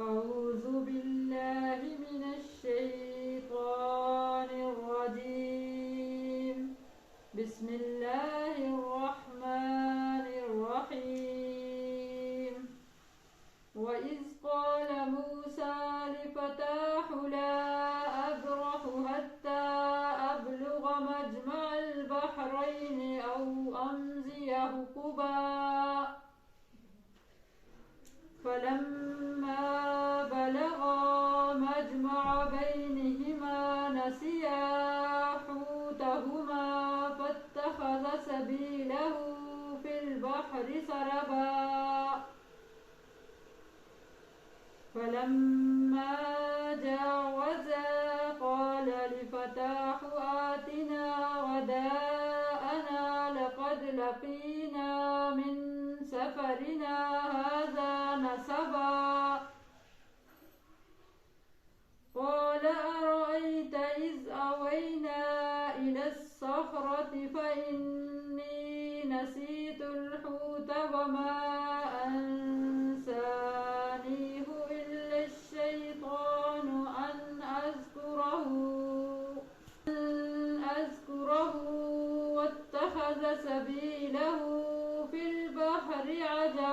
أعوذ بالله من الشيطان الرجيم. بسم الله الرحمن الرحيم. وإذ قال موسى لفتاه لا أبرح حتى أبلغ مجمع البحرين أو أمضي حقبا فلما بلغا مجمع بينهما نسيا حوتهما فاتخذ سبيله في البحر سربا فلما جاوزا قال لفتاه آتنا غداءنا لقد لقينا من سفرنا هذا نصبا قال أرأيت إذ أوينا إلى الصخرة فإني نسيت الحوت وما أنسانيه إلا الشيطان أن أذكره واتخذ سبيله في البحر عجبا